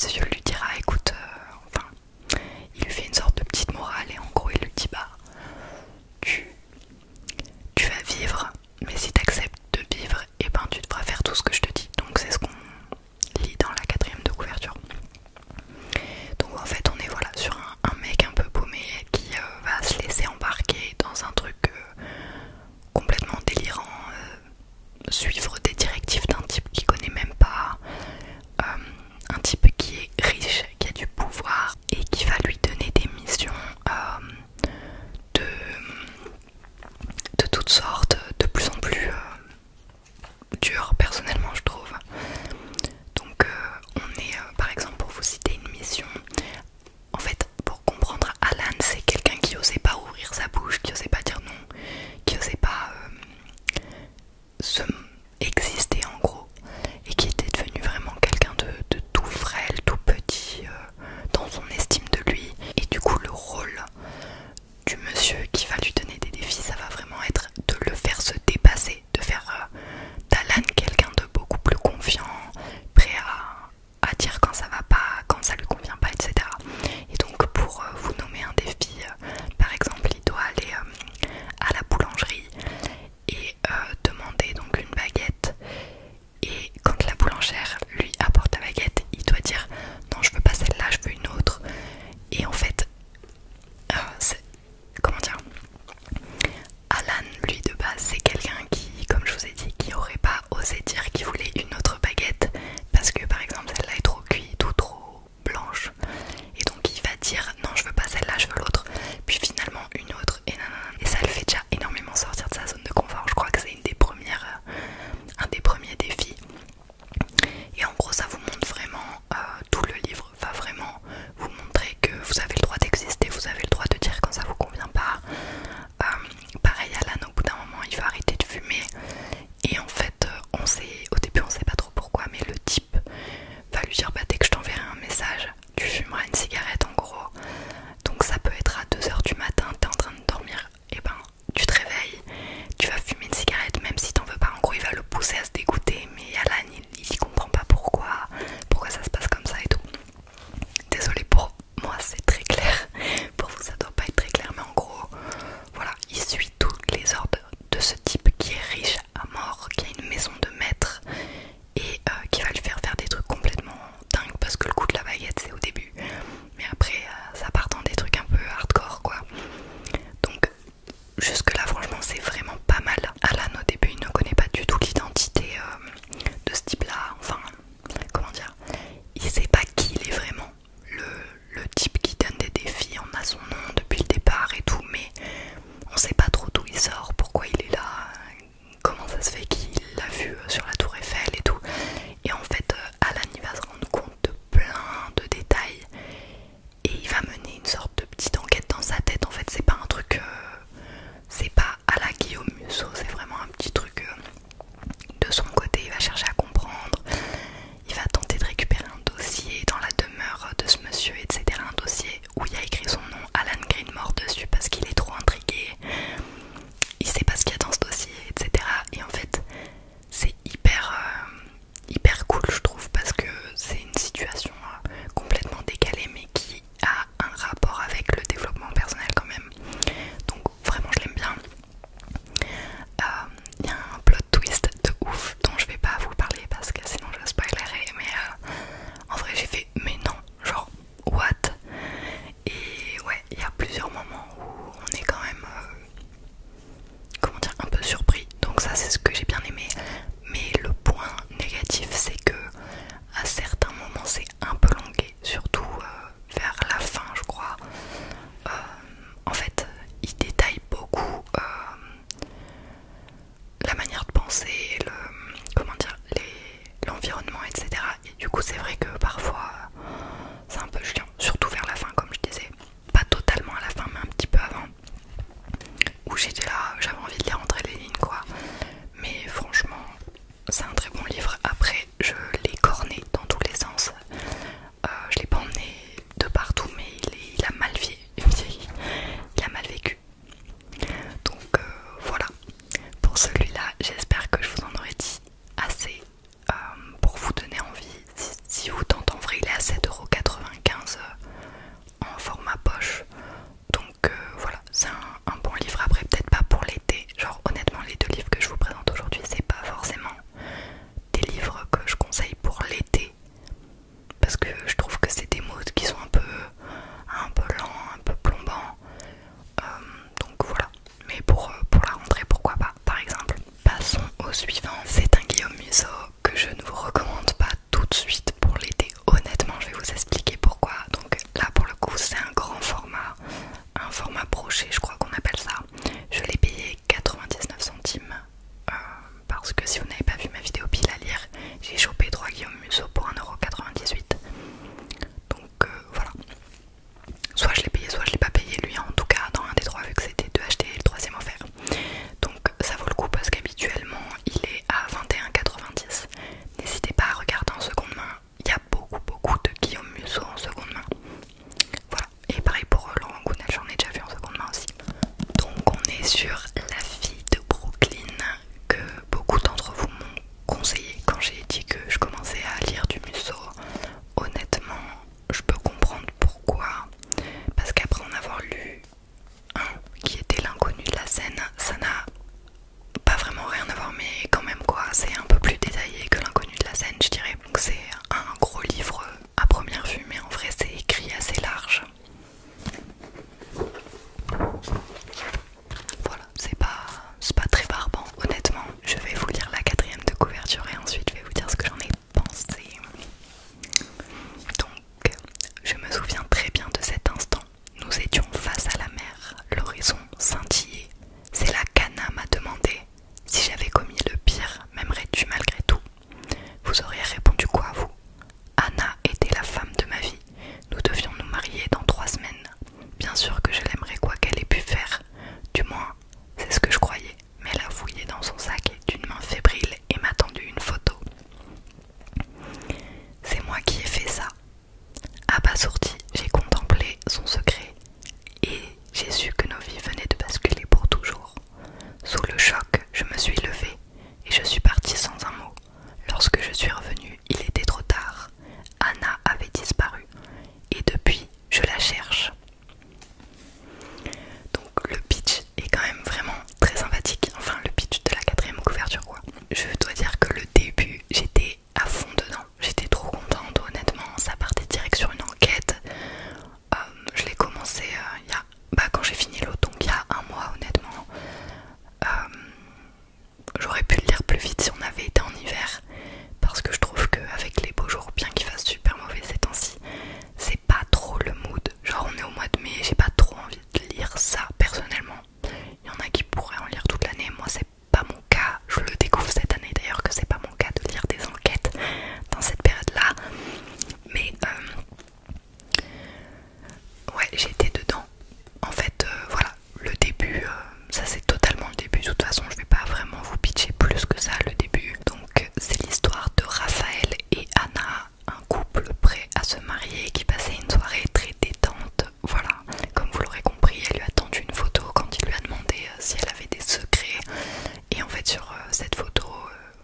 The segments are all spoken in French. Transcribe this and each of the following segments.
monsieur lui dira écoute, enfin, il lui fait une sorte de petite morale et en gros il lui dit bah tu, tu vas vivre, mais si tu acceptes de vivre, et ben tu devras faire tout ce que je te dis. Donc c'est ce qu'on lit dans la quatrième de couverture. Donc en fait on est voilà sur un mec un peu paumé qui va se laisser embarquer dans un truc complètement délirant, suivre des directives d'un type qu'il connaît même pas, un type qui est riche, qui a du pouvoir et qui va lui donner des missions de, de toutes sortes, de plus en plus dures personnellement je trouve. Donc on est par exemple, pour vous citer une mission, en fait pour comprendre, Alan c'est quelqu'un qui osait pas ouvrir sa bouche, qui osait pas dire non, qui osait pas se exister en gros, et qui était devenu vraiment quelqu'un de tout frêle, tout petit dans son estime de lui. Et du coup le rôle du monsieur qui va lui donner des défis, ça va vraiment être de le faire se dépasser, de faire d'Alan quelqu'un de beaucoup plus confiant, prêt à dire quand ça va pas, quand ça lui convient pas, etc. Et donc pour vous nommer un défi, par exemple il doit aller à la boulangerie et demander donc une baguette, et quand la boulangère lui apporte la baguette il doit dire non je veux pas celle-là, je veux une autre. Et en fait comment dire, Alan lui de base c'est quelqu'un qui, comme je vous ai dit, qui aurait pas osé dire qu'il voulait une autre baguette parce que par exemple celle-là est trop cuite ou trop blanche, et donc il va dire non je veux pas celle-là, je veux l'autre, puis finalement une autre, et nanana. Et ça le fait déjà énormément sortir de sa zone de confort. Je crois que c'est une des premières, un des premiers défis. Et en gros ça vous montre vraiment, tout le livre va vraiment vous montrer que vous avez le droit d'exister, vous avez le droit de dire quand ça vous convient pas. Pareil Alan au bout d'un moment il va arrêter de fumer, et en fait on sait, au début on sait pas trop pourquoi, mais le type va lui dire bah dès que je t'enverrai un message tu fumeras une cigarette en gros. Donc ça peut être à 2h du matin, t'es en train de dormir, et ben tu te réveilles, tu vas fumer une cigarette même si t'en veux pas. En gros il va le pousser à se dégoûter, mais Alan il comprend pas pourquoi ça se passe comme ça et tout. Désolée pour moi c'est très clair. Musso en seconde main. Voilà, et pareil pour Laurent Gounel, j'en ai déjà vu en seconde main aussi. Donc on est sur La fille de Brooklyn, que beaucoup d'entre vous m'ont conseillé quand j'ai dit que je commençais à lire du Musso. Honnêtement, je peux comprendre pourquoi, parce qu'après en avoir lu un qui était L'inconnu de la scène, ça n'a pas vraiment rien à voir, mais quand même quoi, c'est un peu plus détaillé que L'inconnu de la scène, je dirais. Donc c'est un gros livre à première vue, mais en vrai c'est écrit assez large. Voilà, c'est pas très barbant, honnêtement. Je vais vous lire la quatrième de couverture et ensuite je vais vous dire ce que j'en ai pensé. Donc, je me souviens très bien de cet instant. Nous étions face à la mer, l'horizon scintillait. C'est là qu'Anna m'a demandé si j'avais commis le pire, m'aimerais-tu malgré tout? Vous auriez répondu quoi, vous? Anna était la femme de ma vie. Nous devions nous marier dans 3 semaines. Bien sûr que je l'aimerais quoi qu'elle ait pu faire. Du moins, c'est ce que je croyais. Mais elle a fouillé dans son sac d'une main fébrile et m'a tendu une photo. C'est moi qui ai fait ça. Abasourdi, j'ai contemplé son secret et j'ai su que nos vies venaient de basculer pour toujours. Sous le choc, je me suis levée et je suis partie sans un mot. Lorsque je suis revenue, il était trop tard. Anna avait disparu et depuis, je la cherche. Donc le pitch est quand même vraiment très sympathique. Enfin, le pitch de la quatrième couverture quoi. Je dois dire que le début, j'étais à fond dedans. J'étais trop contente, honnêtement. Ça partait direct sur une enquête. Je l'ai commencé quand j'ai fini l'autre, donc il y a un mois, honnêtement. J'aurais pu le lire plus vite si on avait été en hiver, parce que je trouve qu'avec les beaux jours, bien qu'il fasse super mauvais ces temps-ci, c'est pas trop le mood. Genre on est au mois de mai, j'ai pas trop envie de lire ça personnellement. Il y en a qui pourraient en lire toute l'année, moi c'est pas mon cas. Je le découvre cette année d'ailleurs que c'est pas mon cas de lire des enquêtes dans cette période-là. Mais ouais, j'étais dedans. En fait, voilà, le début, ça c'est totalement le début. De toute façon, je vais pas vraiment vous pitcher plus que ça le début. Donc, c'est l'histoire de Raphaël et Anna, un couple prêt à se marier qui passait une soirée très détente. Voilà, comme vous l'aurez compris, elle lui a tendu une photo quand il lui a demandé si elle avait des secrets. Et en fait, sur cette photo,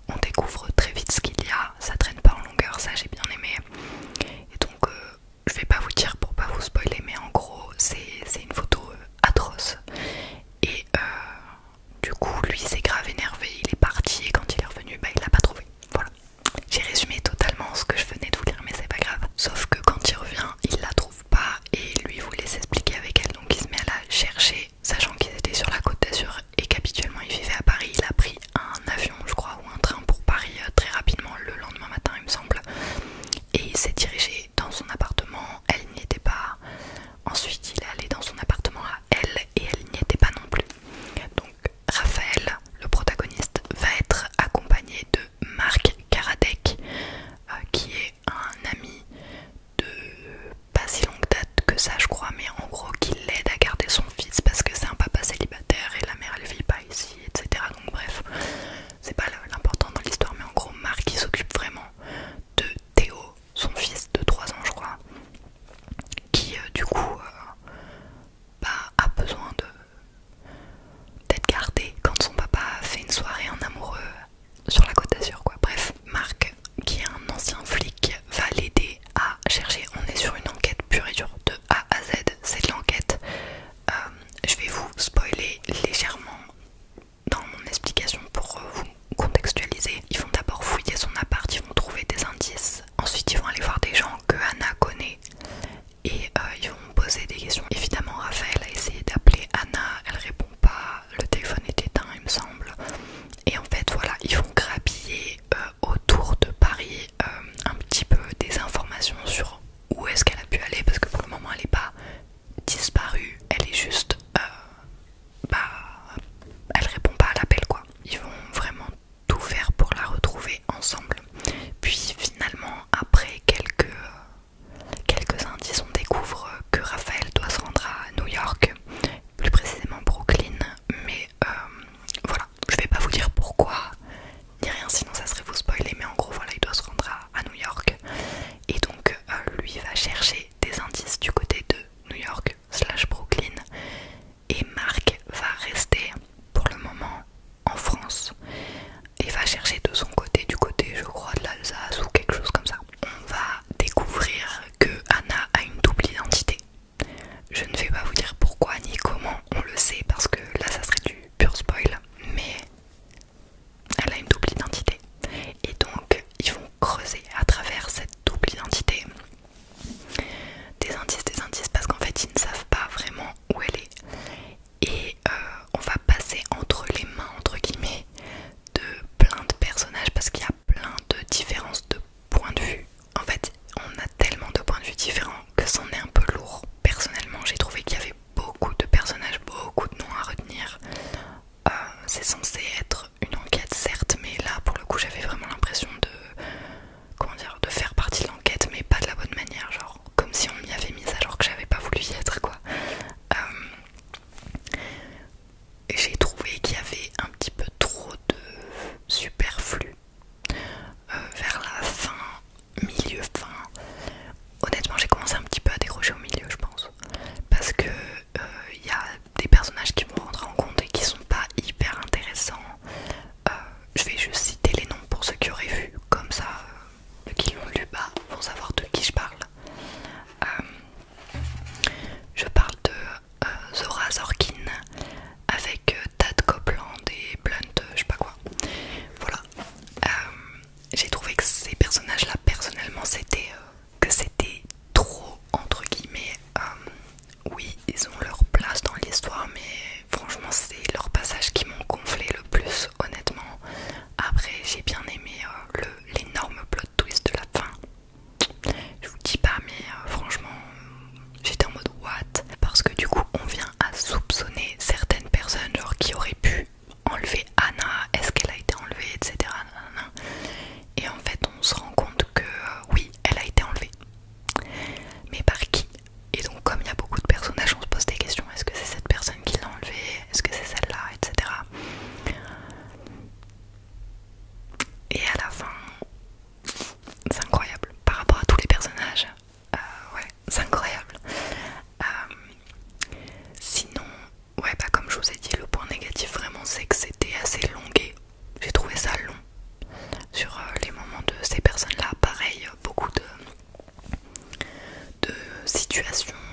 on découvre très vite ce qu'il y a. Ça traîne pas en longueur, ça j'ai bien aimé. Et donc, je vais pas vous dire pour pas vous spoiler, mais en gros, c'est une photo atroce. Et du coup, lui s'est grave énervé, il est parti et quand il est revenu, il l'a pas trouvé. Voilà. J'ai résumé totalement ce que je venais de vous dire, mais c'est pas grave. Sauf que quand il revient, il la trouve pas et lui voulait s'expliquer avec elle, donc il se met à la chercher, sachant qu'ils étaient sur la Côte d'Azur et qu'habituellement il vivait à Paris. Il a pris un avion, je crois, ou un train pour Paris très rapidement le lendemain matin, il me semble. Et il s'est dirigé dans son appartement, elle n'y était pas. Ensuite il est allé dans son appartement à elle et elle n'y était pas non plus. Donc Raphaël, le protagoniste, va être accompagné de Marc Karadec, qui est un ami de pas si longue date que ça je crois, mais en gros qui l'aide à garder son fils parce que c'est un papa célibataire et la mère elle vit pas ici, etc. Donc bref, c'est pas l'important dans l'histoire, mais en gros Marc il s'occupe vraiment de Théo, son fils de 3 ans je crois, qui du coup a besoin d'être gardé quand son papa fait une soirée en amoureux sur la Côte d'Azur quoi. Bref, Marc, qui est un ancien flic, va l'aider à chercher. On est sur une enquête pure et dure de A à Z, c'est de l'enquête. Je vais vous spoiler légèrement dans mon explication pour vous contextualiser. Ils vont d'abord fouiller son appart, ils vont trouver des indices, ensuite ils vont aller voir des gens que Anna connaît et ils vont poser des questions. Évidemment Raphaël a essayé d'appeler Anna, elle répond pas, le téléphone est éteint il me semble. Et en fait voilà, ils vont grappiller autour de Paris un petit peu des informations sur où est-ce qu'elle a pu aller, parce que pour le moment elle n'est pas disparue, elle est juste elle répond pas à l'appel quoi. Ils vont vraiment tout faire pour la retrouver ensemble. Puis finalement après quelques indices, on découvre situation